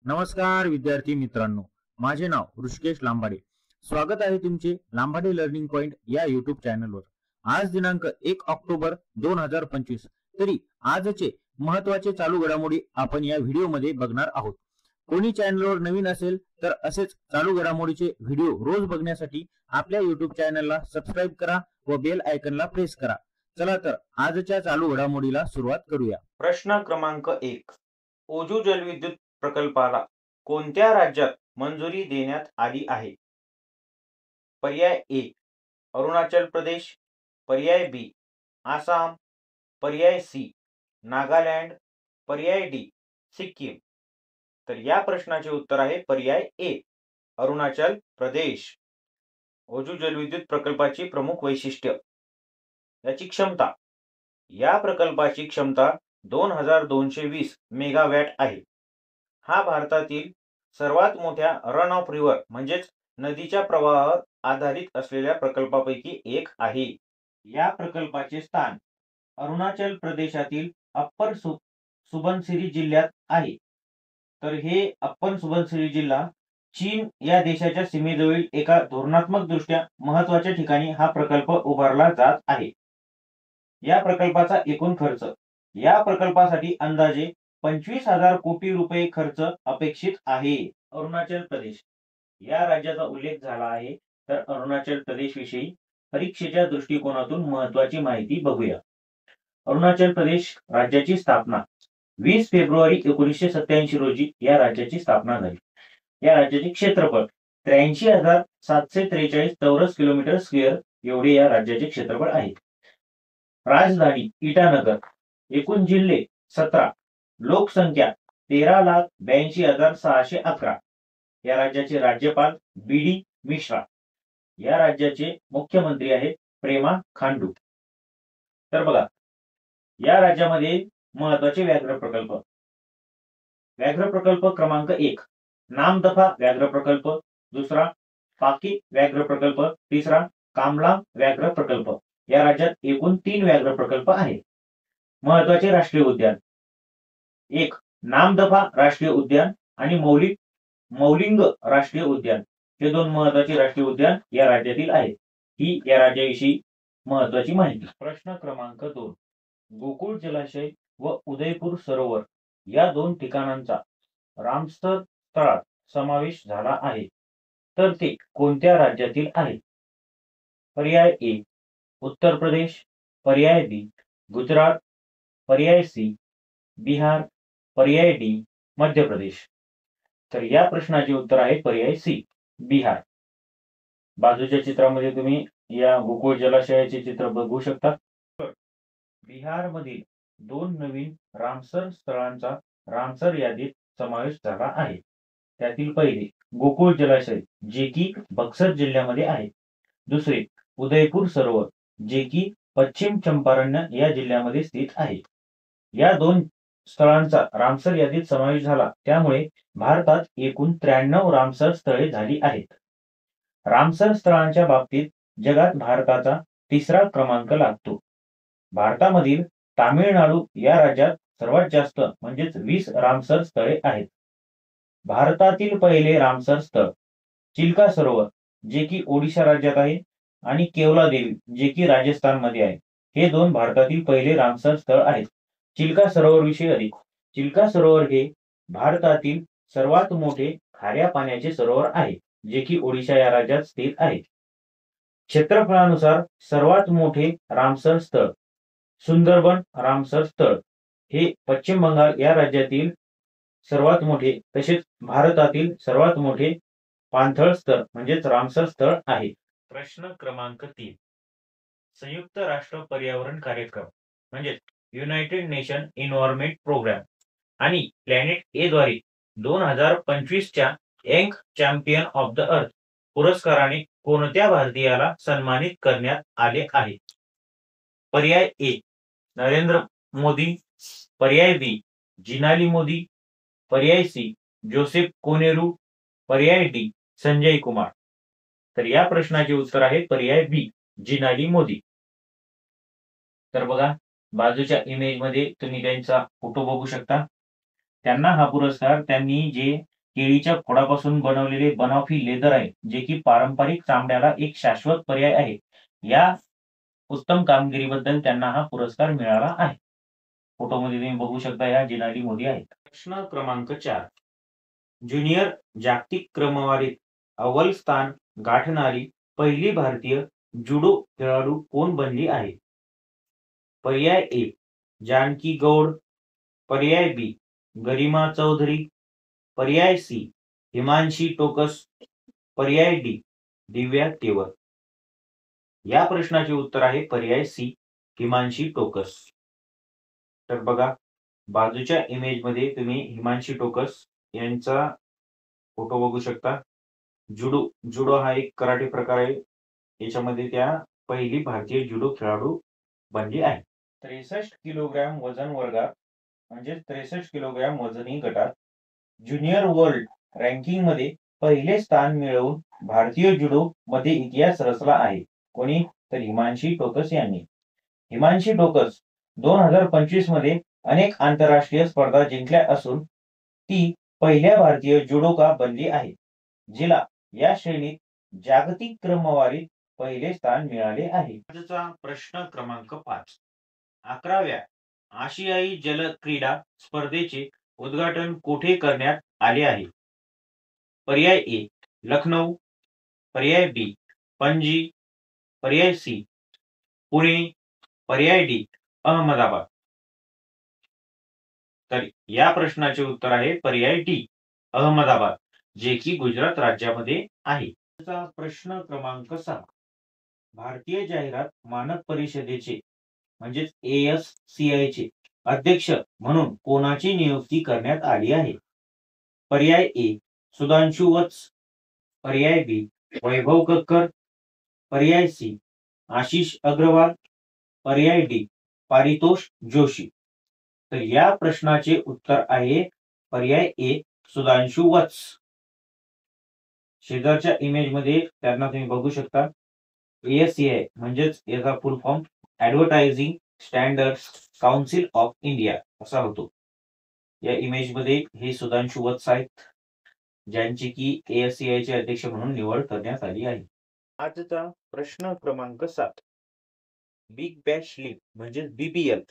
नमस्कार विद्यार्थी मित्रांनो, माझे नाव ऋषिकेश लांबाडे. स्वागत आहे तुमचे लांबाडे लर्निंग पॉइंट या युट्यूब चॅनलवर. आज दिनांक 1 ऑक्टोबर 2025. तरी आजचे महत्त्वाचे चालू घडामोडी आपण या व्हिडिओमध्ये बघणार आहोत. कोणी चॅनलवर नवीन असेल तर असेच चालू घडामोडीचे व्हिडिओ रोज बघण्यासाठी आपल्या युट्यूब चॅनलला सबस्क्राईब करा व बेल आयकनला प्रेस करा. चला तर आजच्या चालू घडामोडीला सुरुवात करूया. प्रश्न क्रमांक 1. ओझू जलविद्युत प्रकल्पाला कोणत्या राज्यात मंजुरी देण्यात आली आहे? पर्याय ए अरुणाचल प्रदेश, पर्याय बी आसाम, पर्याय सी नागालँड, पर्याय डी सिक्कीम. तर या प्रश्नाचे उत्तर आहे पर्याय ए अरुणाचल प्रदेश. ओझू जलविद्युत प्रकल्पाची प्रमुख वैशिष्ट्य. याची क्षमता. या प्रकल्पाची क्षमता 2220 मेगावॅट आहे. हा भारतातील सर्वात मोठ्या रन ऑफ रिव्हर म्हणजेच नदीच्या प्रवाहावर आधारित असलेल्या प्रकल्पापैकी एक आहे. या प्रकल्पाचे स्थान अरुणाचल प्रदेशातील अप्पर सुबनसिरी जिल्ह्यात आहे. तर हे अप्पर सुबनसिरी जिल्हा चीन या देशाच्या सीमेजवळील एका धोरणात्मक दृष्ट्या महत्वाच्या ठिकाणी हा प्रकल्प उभारला जात आहे. या प्रकल्पाचा एकूण खर्च. या प्रकल्पासाठी अंदाजे 25,000 कोटी रुपये खर्च अपेक्षित आहे. अरुणाचल प्रदेश या राज्याचा उल्लेख झाला आहे, तर अरुणाचल प्रदेश विषयी परीक्षेच्या दृष्टिकोनातून महत्वाची माहिती बघूया. अरुणाचल प्रदेश राज्याची स्थापना 20 फेब्रुवारी 1987 रोजी या राज्याची स्थापना झाली. या राज्याचे क्षेत्रफळ 83,743 चौरस किलोमीटर स्क्वेअर एवढे या राज्याचे क्षेत्रफळ आहे. राजधानी इटानगर. एकूण जिल्हे 17. लोकसंख्या 13,82,611. या राज्याचे राज्यपाल बी.डी. मिश्रा. या राज्याचे मुख्यमंत्री आहेत प्रेमा खांडू. तर बघा, या राज्यामध्ये महत्वाचे व्याघ्र प्रकल्प. व्याघ्र प्रकल्प क्रमांक 1 नामदफा व्याघ्र प्रकल्प, दुसरा पाकी व्याघ्र प्रकल्प, तिसरा कामला व्याघ्र प्रकल्प. या राज्यात एकूण 3 व्याघ्र प्रकल्प आहेत. महत्वाचे राष्ट्रीय उद्यान. एक नामदफा राष्ट्रीय उद्यान आणि मौलिंग राष्ट्रीय उद्यान. हे 2 महत्वाचे राष्ट्रीय उद्यान या राज्यातील आहेत. ही या राज्याविषयी महत्वाची माहिती. प्रश्न क्रमांक 2 गोकुळ जलाशय व उदयपूर सरोवर या 2 ठिकाणांचा रामसर स्थळात समावेश झाला आहे. तर ते कोणत्या राज्यातील आहे? पर्याय ए उत्तर प्रदेश, पर्याय बी गुजरात, पर्याय सी बिहार, पर्याय डी मध्य प्रदेश. तर या प्रश्नाचे उत्तर आहे पर्याय सी बिहार. बाजूच्या चित्रामध्ये तुम्ही या गोकुळ जलाशयाचे चित्र बघू शकता. बिहार मधील 2 नवीन रामसर स्थळांचा रामसर यादीत समावेश झाला आहे. त्यातील पहिले गोकुळ जलाशय जे की बक्सर जिल्ह्यामध्ये आहे. दुसरे उदयपूर सरोवर जे की पश्चिम चंपारण या जिल्ह्यामध्ये स्थित आहे. या 2 स्थळांचा रामसर यादीत समावेश झाला, त्यामुळे भारतात एकूण 93 रामसर स्थळे झाली आहेत. रामसर स्थळांच्या बाबतीत जगात भारताचा 3रा क्रमांक लागतो. भारतामधील तामिळनाडू या राज्यात सर्वात जास्त म्हणजेच 20 रामसर स्थळे आहेत. भारतातील पहिले रामसर स्थळ चिल्का सरोवर जे की ओडिशा राज्यात आहे आणि केवला देवी जे की राजस्थान मध्ये आहे. हे 2 भारतातील पहिले रामसर स्थळ आहेत. चिल्का सरोवर विषयी अधिक. चिल्का सरोवर हे भारतातील सर्वात मोठे खाऱ्या पाण्याचे सरोवर आहे, जे की ओडिशा या राज्यात स्थित आहे. क्षेत्रफळानुसार सर्वात मोठे रामसर स्थळ सुंदरबन रामसर स्थळ हे पश्चिम बंगाल या राज्यातील सर्वात मोठे तसेच भारतातील सर्वात मोठे पाणथळ स्थळ म्हणजेच रामसर स्थळ आहे. प्रश्न क्रमांक 3 संयुक्त राष्ट्र पर्यावरण कार्यक्रम म्हणजे युनायटेड नेशन एन्व्हायरमेंट प्रोग्राम आणि प्लॅनेट ए द्वारे 2025 च्या young champion of the earth पुरस्काराने कोणत्या भारतीयाला सन्मानित करण्यात आले आहे? पर्याय ए नरेंद्र मोदी, पर्याय बी जिनाली मोदी, पर्याय सी जोसेफ कोनेरू, पर्याय डी संजय कुमार. तर या प्रश्नाचे उत्तर आहे पर्याय बी जिनाली मोदी. तर बघा, बाजूच्या इमेज मध्ये तुम्ही त्यांचा फोटो बघू शकता. त्यांना हा पुरस्कार त्यांनी जे केळीच्या खोडापासून बनवलेले बनावटी लेदर आहे, जे की पारंपरिक चामड्याला एक शाश्वत पर्याय आहे. या उत्तम कामगिरीबद्दल त्यांना हा पुरस्कार मिळाला आहे. फोटोमध्ये तुम्ही बघू शकता या जिनाडी मोदी आहेत. प्रश्न क्रमांक 4. ज्युनियर जागतिक क्रमवारीत अव्वल स्थान गाठणारी पहिली भारतीय जुडो खेळाडू कोण बनली आहे? पर्याय ए जानकी गौड, पर्याय बी गरिमा चौधरी, पर्याय सी हिमांशी टोकस, पर्याय डी दिव्या तेवर. या प्रश्नाचे उत्तर आहे पर्याय सी हिमांशी टोकस. तर बघा, बाजूच्या इमेज मध्ये तुम्ही हिमांशी टोकस यांचा फोटो बघू शकता. जुडो जुडो हा एक कराटे प्रकार आहे. याच्यामध्ये त्या पहिली भारतीय जुडो खेळाडू बनली आहे. 63 किलोग्रॅम वजन वर्गात म्हणजे 63 किलोग्रॅम वजनी गटात ज्युनियर वर्ल्ड रँकिंग मध्ये पहिले स्थान मिळवून भारतीय जुडो मध्ये इतिहास रचला आहे. कोणी? तर हिमांशी टोकस यांनी. हिमांशी टोकस 2025 मध्ये अनेक आंतरराष्ट्रीय स्पर्धा जिंकल्या असून ती पहिल्या भारतीय जुडोका बनली आहे, जिला या श्रेणीत जागतिक क्रमवारीत पहिले स्थान मिळाले आहे. आजचा प्रश्न क्रमांक 5. 11व्या आशियाई जल क्रीडा स्पर्धेचे उद्घाटन कोठे करण्यात आले आहे? पर्याय ए लखनौ, पर्याय बी पणजी, पर्याय सी पुणे, पर्याय डी अहमदाबाद. तर या प्रश्नाचे उत्तर आहे पर्याय डी अहमदाबाद, जे की गुजरात राज्यामध्ये आहे. प्रश्न क्रमांक 7. भारतीय जाहिरात मानक परिषदेचे म्हणजेच ASCI चे अध्यक्ष म्हणून कोणाची नियुक्ती करण्यात आली आहे? पर्याय ए सुधांशु वत्स, पर्याय बी वैभव कक्कर, पर्याय सी आशिष अग्रवाल, पर्याय डी पारितोष जोशी. तर या प्रश्नाचे उत्तर आहे पर्याय ए सुधांशु वत्स. शेजारच्या इमेज मध्ये त्यांना तुम्ही बघू शकता. ASCI म्हणजेच याचा फुल form advertising standards council of India असा होतो. या इमेज मध्ये हे सुधांशु वत्स आहेत, ज्यांची की ASCI चे अध्यक्ष म्हणून निवड करण्यात आली आहे. आजचा प्रश्न क्रमांक 7. बिग बॅश लीग म्हणजे BBL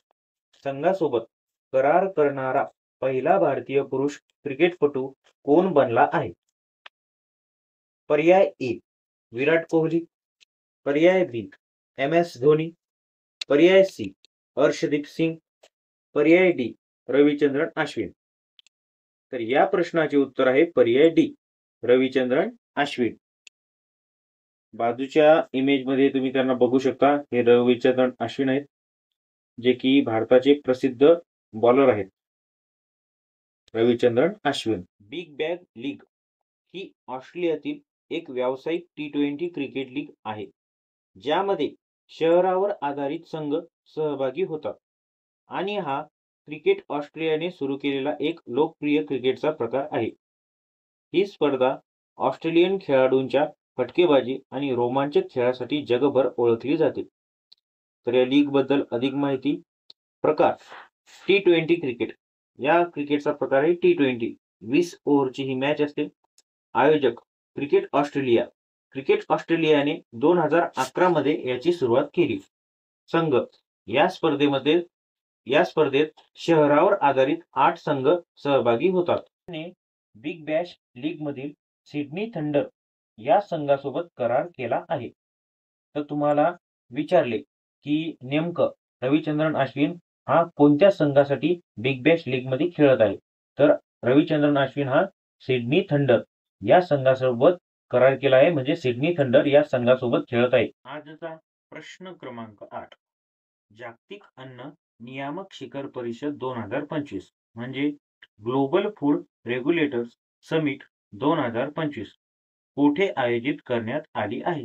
संघासोबत करार करणारा पहिला भारतीय पुरुष क्रिकेटपटू कोण बनला आहे? पर्याय ए विराट कोहली, पर्याय बी MS धोनी, पर्याय सी हर्षदीप सिंग, पर्याय डी रविचंद्रन अश्विन. तर या प्रश्नाचे उत्तर आहे पर्याय डी रविचंद्रन अश्विन. बाजूच्या इमेज मध्ये तुम्ही त्यांना बघू शकता. हे रविचंद्रन अश्विन आहेत, जे की भारताचे प्रसिद्ध बॉलर आहेत. Ravichandran Ashwin. Big Bash League ही ऑस्ट्रेलियातील एक व्यावसायिक T20 क्रिकेट लीग आहे, ज्यामध्ये शहरावर आधारित संघ सहभागी होतात आणि हा क्रिकेट ऑस्ट्रेलियाने सुरू केलेला एक लोकप्रिय क्रिकेटचा प्रकार आहे. ही स्पर्धा ऑस्ट्रेलियन खेळाडूंच्या फटकेबाजी आणि रोमांचक खेळासाठी जगभर ओळखली जाते. तर या लीग बद्दल अधिक माहिती. प्रकार T20 क्रिकेट. या क्रिकेटचा प्रकार आहे T20. 20 ओव्हरची ही मॅच असते. आयोजक क्रिकेट ऑस्ट्रेलिया. क्रिकेट ऑस्ट्रेलियाने 2011 मध्ये याची सुरुवात केली. संघ या स्पर्धेत शहरावर आधारित 8 संघ सहभागी होतात. बिग बॅश लीग मधील सिडनी थंडर या संघासोबत करार केला आहे. तर तुम्हाला विचारले की नेमकं रविचंद्रन अश्विन हा कोणत्या संघासाठी बिग बॅश लीग मध्ये खेळत आहे? तर रविचंद्रन अश्विन हा सिडनी थंडर या संघासोबत करार केला आहे, म्हणजे सिडनी थंडर या संघासोबत खेळत आहे. आजचा प्रश्न क्रमांक 8. जागतिक अन्न नियामक शिखर परिषद 2025 म्हणजे ग्लोबल फूड रेग्युलेटर्स समिट 2025 कोठे आयोजित करण्यात आली आहे?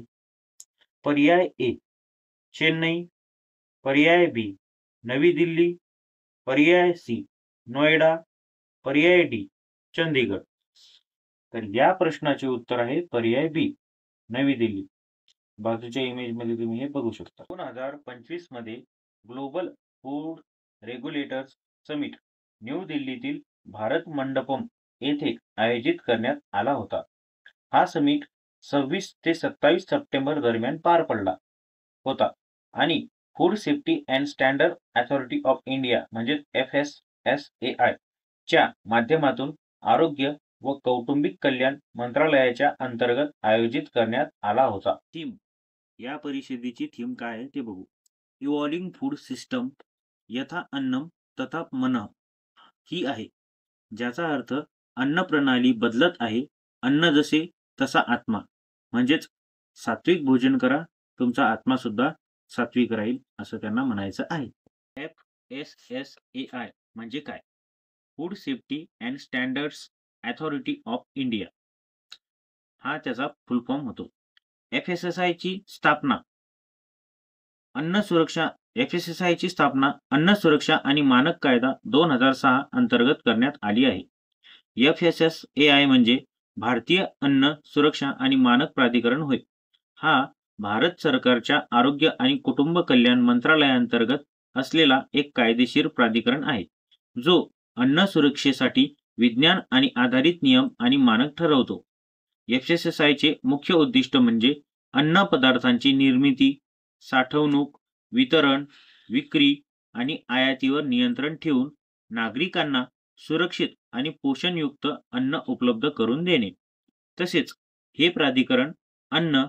पर्याय ए चेन्नई, पर्याय बी नवी दिल्ली, पर्याय सी नोएडा, पर्याय डी चंदीगड. तर या प्रश्नाचे उत्तर आहे पर्याय बी नवी दिल्ली. बाजूच्या इमेज मध्ये तुम्ही हे बघू शकता. 2025 मध्ये global food regulators summit new दिल्लीतील भारत मंडपम येथे आयोजित करण्यात आला होता. हा समिट 26 ते 27 सप्टेंबर दरम्यान पार पडला होता आणि food safety and standard authority of India म्हणजे FSSAI च्या माध्यमातून आरोग्य व कौटुंबिक कल्याण मंत्रालयाच्या अंतर्गत आयोजित करण्यात आला होता. थीम या परिषदेची थीम काय आहे ते बघू. इव्हॉल्विंग फूड सिस्टम यथा अन्नम तथा मनः ही आहे, ज्याचा अर्थ अन्न प्रणाली बदलत आहे, अन्न जसे तसा आत्मा. म्हणजेच सात्विक भोजन करा, तुमचा आत्मा सुद्धा सात्विक राहील असं त्यांना म्हणायचं आहे. FSSAI म्हणजे काय? Food safety and standards authority of India हा त्याचा फुल फॉर्म होतो. FSSAI ची स्थापना अन्न सुरक्षा आणि मानक कायदा 2006 अंतर्गत करण्यात आली आहे. FSSAI म्हणजे भारतीय अन्न सुरक्षा आणि मानक प्राधिकरण होय. हा भारत सरकारच्या आरोग्य आणि कुटुंब कल्याण मंत्रालयाअंतर्गत असलेला एक कायदेशीर प्राधिकरण आहे, जो अन्न सुरक्षेसाठी विज्ञान आणि आधारित नियम आणि मानक ठरवतो. FSSAI चे मुख्य उद्दिष्ट म्हणजे अन्न पदार्थांची निर्मिती, साठवणूक, वितरण, विक्री आणि आयातीवर नियंत्रण ठेवून नागरिकांना सुरक्षित आणि पोषणयुक्त अन्न उपलब्ध करून देणे. तसेच हे प्राधिकरण अन्न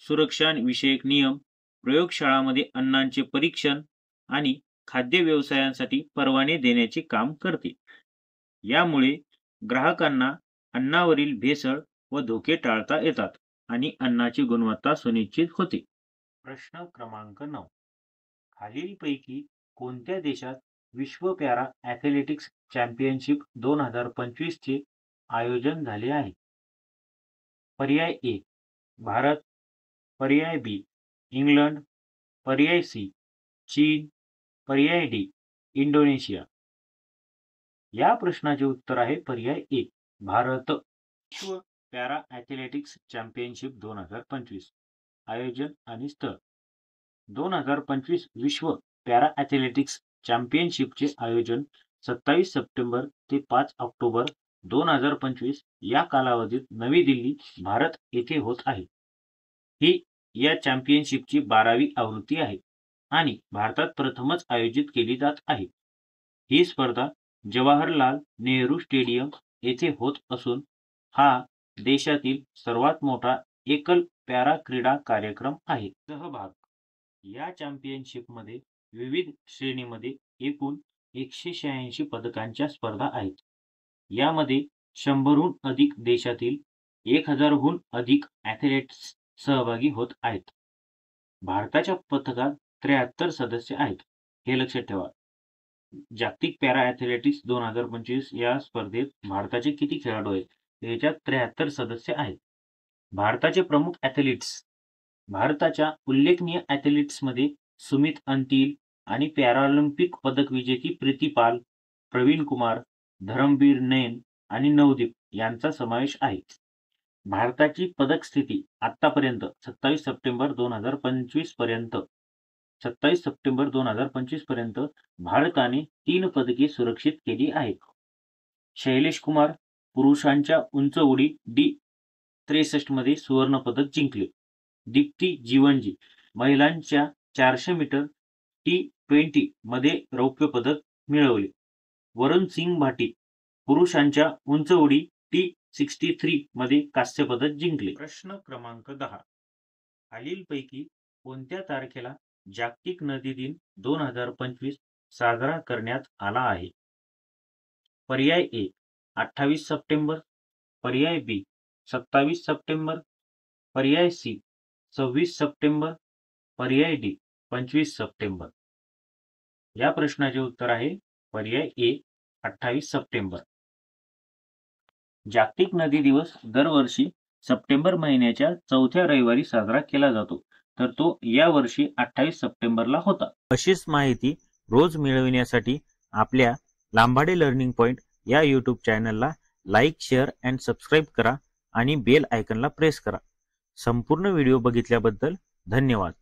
सुरक्षा विषयक नियम, प्रयोगशाळांमध्ये अन्नाचे परीक्षण आणि खाद्य व्यवसायांसाठी परवाने देण्याचे काम करते. यामुळे ग्राहकांना अन्नावरील भेसळ व धोके टाळता येतात आणि अन्नाची गुणवत्ता सुनिश्चित होते. प्रश्न क्रमांक 9. खालीलपैकी कोणत्या देशात विश्व पॅरा ॲथलेटिक्स चॅम्पियनशिप 2025 चे आयोजन झाले आहे? पर्याय ए भारत, पर्याय बी इंग्लंड, पर्याय सी चीन, पर्याय डी इंडोनेशिया. या प्रश्नाचे उत्तर आहे पर्याय ए भारत. विश्व पॅरा ॲथलेटिक्स चॅम्पियनशिप 2025 आयोजन आणि स्थळ. 2025 विश्व पॅरा ॲथलेटिक्स चॅम्पियनशिपचे आयोजन 27 सप्टेंबर ते 5 ऑक्टोबर 2025 या कालावधीत नवी दिल्ली, भारत येथे होत आहे. ही या चॅम्पियनशिपची 12वी आवृत्ती आहे आणि भारतात प्रथमच आयोजित केली जात आहे. ही स्पर्धा जवाहरलाल नेहरू स्टेडियम येथे होत असून हा देशातील सर्वात मोठा एकल पॅरा क्रीडा कार्यक्रम आहे. सहभाग या चॅम्पियनशिपमध्ये विविध श्रेणीमध्ये एकूण 186 पदकांच्या स्पर्धा आहेत. यामध्ये 100हून अधिक देशातील 1000हून अधिक ॲथलीट्स सहभागी होत आहेत. भारताच्या पथकात 73 सदस्य आहेत. हे लक्षात ठेवा. जागतिक पॅरा ॲथलेटिक्स 2025 या स्पर्धेत भारताचे किती खेळाडू आहेत? याच्यात 73 सदस्य आहेत. भारताचे प्रमुख ॲथलीट्स. भारताच्या उल्लेखनीय ॲथलीट्समध्ये सुमित अंतिल आणि पॅरालिम्पिक पदक विजेती प्रीती पाल, प्रवीण कुमार, धरमबीर नैन आणि नवदीप यांचा समावेश आहे. भारताची पदक स्थिती आतापर्यंत 27 सप्टेंबर 2025 पर्यंत भारताने 3 पदके सुरक्षित केली आहेत. शैलेश कुमार पुरुषांच्या उंच उडी D63 मध्ये सुवर्ण पदक जिंकले. दीप्ती जीवनजी महिलांच्या 400 मीटर T20 मध्ये रौप्य पदक मिळवले. वरुण सिंग भाटी पुरुषांच्या उंच उडी T63 मध्ये कांस्य पदक जिंकले. प्रश्न क्रमांक 10. खालीलपैकी कोणत्या तारखेला जागतिक नदी दिन 2025 साजरा करण्यात आला आहे? पर्याय ए 28 सप्टेंबर, पर्याय बी 27 सप्टेंबर, पर्याय सी 26 सप्टेंबर, पर्याय डी 25 सप्टेंबर. या प्रश्नाचे उत्तर आहे पर्याय ए 28 सप्टेंबर. जागतिक नदी दिवस दरवर्षी सप्टेंबर महिन्याच्या 4थ्या रविवारी साजरा केला जातो, तर तो या वर्षी 28 सप्टेंबरला होता. अशीच माहिती रोज मिळविण्यासाठी आपल्या लांबाडे लर्निंग पॉइंट या यूट्यूब चॅनलला लाईक, शेअर अँड सबस्क्राईब करा आणि बेल आयकनला प्रेस करा. संपूर्ण व्हिडिओ बघितल्याबद्दल धन्यवाद.